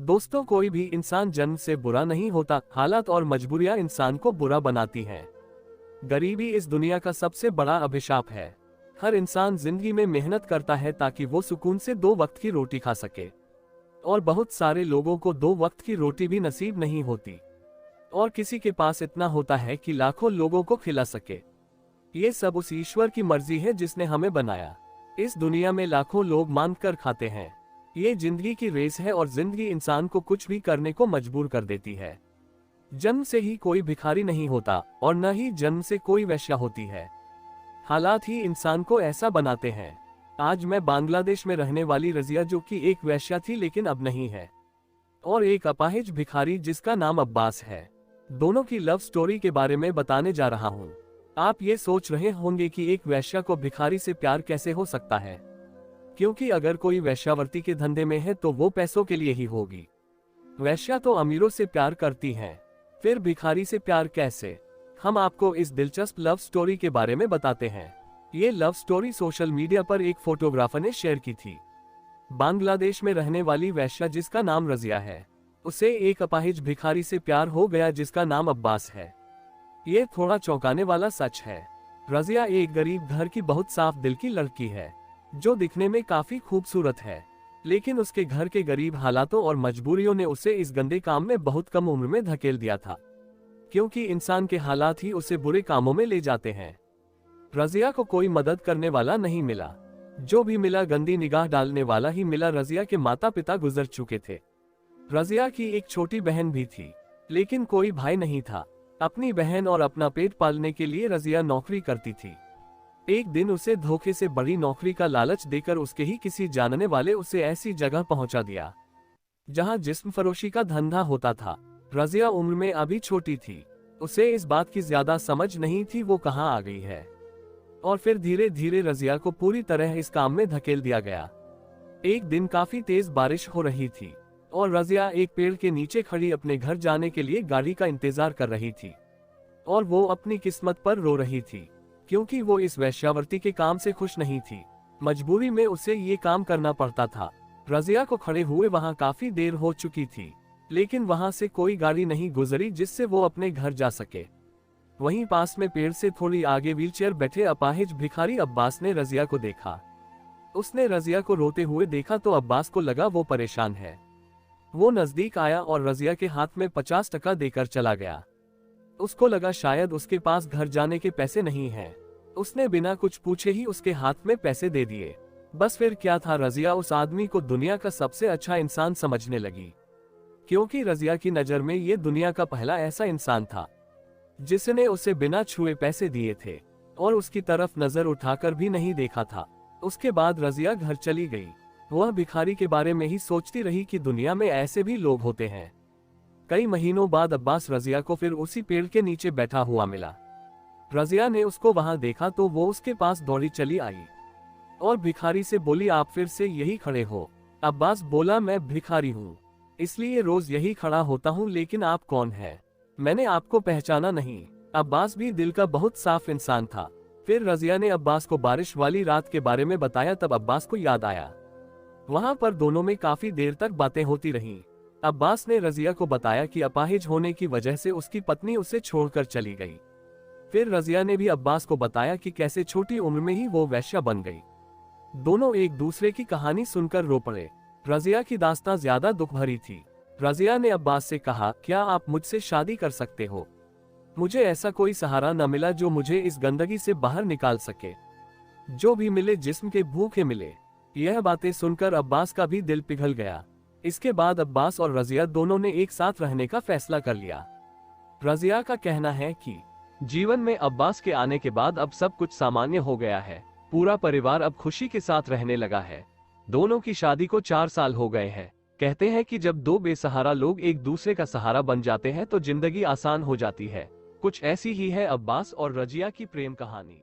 दोस्तों, कोई भी इंसान जन्म से बुरा नहीं होता, हालात और मजबूरियां इंसान को बुरा बनाती हैं। गरीबी इस दुनिया का सबसे बड़ा अभिशाप है। हर इंसान जिंदगी में मेहनत करता है ताकि वो सुकून से 2 वक्त की रोटी खा सके, और बहुत सारे लोगों को 2 वक्त की रोटी भी नसीब नहीं होती, और किसी के पास इतना होता है कि लाखों लोगों को खिला सके। ये सब उस ईश्वर की मर्जी है जिसने हमें बनाया। इस दुनिया में लाखों लोग मांग कर खाते हैं। ये जिंदगी की रेस है और जिंदगी इंसान को कुछ भी करने को मजबूर कर देती है। जन्म से ही कोई भिखारी नहीं होता और न ही जन्म से कोई वेश्या होती है। हालात ही इंसान को ऐसा बनाते हैं। आज मैं बांग्लादेश में रहने वाली रजिया, जो कि एक वेश्या थी लेकिन अब नहीं है, और एक अपाहिज भिखारी जिसका नाम अब्बास है, दोनों की लव स्टोरी के बारे में बताने जा रहा हूँ। आप ये सोच रहे होंगे कि एक वेश्या को भिखारी से प्यार कैसे हो सकता है, क्योंकि अगर कोई वेश्यावृत्ति के धंधे में है तो वो पैसों के लिए ही होगी। वेश्या तो अमीरों से प्यार करती हैं, फिर भिखारी से प्यार कैसे? हम आपको इस दिलचस्प लव स्टोरी के बारे में बताते हैं। ये लव स्टोरी सोशल मीडिया पर एक फोटोग्राफर ने शेयर की थी। बांग्लादेश में रहने वाली वेश्या जिसका नाम रजिया है, उसे एक अपाहिज भिखारी से प्यार हो गया जिसका नाम अब्बास है। ये थोड़ा चौंकाने वाला सच है। रजिया एक गरीब घर की बहुत साफ दिल की लड़की है, जो दिखने में काफी खूबसूरत है, लेकिन उसके घर के गरीब हालातों और मजबूरियों ने उसे इस गंदे काम में बहुत कम उम्र में धकेल दिया था, क्योंकि इंसान के हालात ही उसे बुरे कामों में ले जाते हैं। रजिया को कोई मदद करने वाला नहीं मिला, जो भी मिला गंदी निगाह डालने वाला ही मिला। रजिया के माता पिता गुजर चुके थे। रजिया की एक छोटी बहन भी थी, लेकिन कोई भाई नहीं था। अपनी बहन और अपना पेट पालने के लिए रजिया नौकरी करती थी। एक दिन उसे धोखे से बड़ी नौकरी का लालच देकर उसके ही किसी जानने वाले उसे ऐसी जगह पहुंचा दिया जहां जिस्म फरोशी का धंधा होता था। रजिया उम्र में अभी छोटी थी, उसे इस बात की ज्यादा समझ नहीं थी वो कहां आ गई है, और फिर धीरे धीरे रजिया को पूरी तरह इस काम में धकेल दिया गया। एक दिन काफी तेज बारिश हो रही थी और रजिया एक पेड़ के नीचे खड़ी अपने घर जाने के लिए गाड़ी का इंतजार कर रही थी, और वो अपनी किस्मत पर रो रही थी, क्योंकि वो इस वेश्यावृत्ति के काम से खुश नहीं थी। मजबूरी में उसे ये काम करना पड़ता था। रजिया को खड़े हुए वहां काफी देर हो चुकी थी, लेकिन वहां से कोई गाड़ी नहीं गुजरी जिससे वो अपने घर जा सके। वहीं पास में पेड़ से थोड़ी आगे व्हीलचेयर बैठे अपाहिज भिखारी अब्बास ने रजिया को देखा। उसने रजिया को रोते हुए देखा तो अब्बास को लगा वो परेशान है। वो नजदीक आया और रजिया के हाथ में 50 टका देकर चला गया। उसको लगा शायद उसके पास घर जाने के पैसे नहीं हैं। उसने बिना कुछ पूछे ही उसके हाथ में पैसे दे दिए। बस फिर क्या था, रजिया उस आदमी को दुनिया का सबसे अच्छा इंसान समझने लगी, क्योंकि रजिया की नजर में ये दुनिया का पहला ऐसा इंसान था जिसने उसे बिना छुए पैसे दिए थे और उसकी तरफ नजर उठाकर भी नहीं देखा था। उसके बाद रजिया घर चली गई। वह भिखारी के बारे में ही सोचती रही कि दुनिया में ऐसे भी लोग होते हैं। कई महीनों बाद अब्बास रजिया को फिर उसी पेड़ के नीचे बैठा हुआ मिला। रजिया ने उसको वहां देखा तो वो उसके पास दौड़ी चली आई और भिखारी से बोली, आप फिर से यही खड़े हो? अब्बास बोला, मैं भिखारी हूँ, इसलिए रोज यही खड़ा होता हूँ, लेकिन आप कौन हैं? मैंने आपको पहचाना नहीं। अब्बास भी दिल का बहुत साफ इंसान था। फिर रजिया ने अब्बास को बारिश वाली रात के बारे में बताया। तब अब्बास को याद आया। वहां पर दोनों में काफी देर तक बातें होती रहीं। अब्बास ने रजिया को बताया कि अपाहिज होने की वजह से उसकी पत्नी उसे छोड़कर चली गई। फिर रजिया ने भी अब्बास को बताया कि कैसे छोटी उम्र में ही वो वेश्या बन गई। दोनों एक दूसरे की कहानी सुनकर रो पड़े। रजिया की दास्तां ज्यादा दुख भरी थी। रजिया ने अब्बास से कहा, क्या आप मुझसे शादी कर सकते हो? मुझे ऐसा कोई सहारा न मिला जो मुझे इस गंदगी से बाहर निकाल सके। जो भी मिले जिस्म के भूखे मिले। यह बातें सुनकर अब्बास का भी दिल पिघल गया। इसके बाद अब्बास और रजिया दोनों ने एक साथ रहने का फैसला कर लिया। रजिया का कहना है कि जीवन में अब्बास के आने के बाद अब सब कुछ सामान्य हो गया है। पूरा परिवार अब खुशी के साथ रहने लगा है। दोनों की शादी को 4 साल हो गए हैं। कहते हैं कि जब 2 बेसहारा लोग एक दूसरे का सहारा बन जाते हैं तो जिंदगी आसान हो जाती है। कुछ ऐसी ही है अब्बास और रजिया की प्रेम कहानी।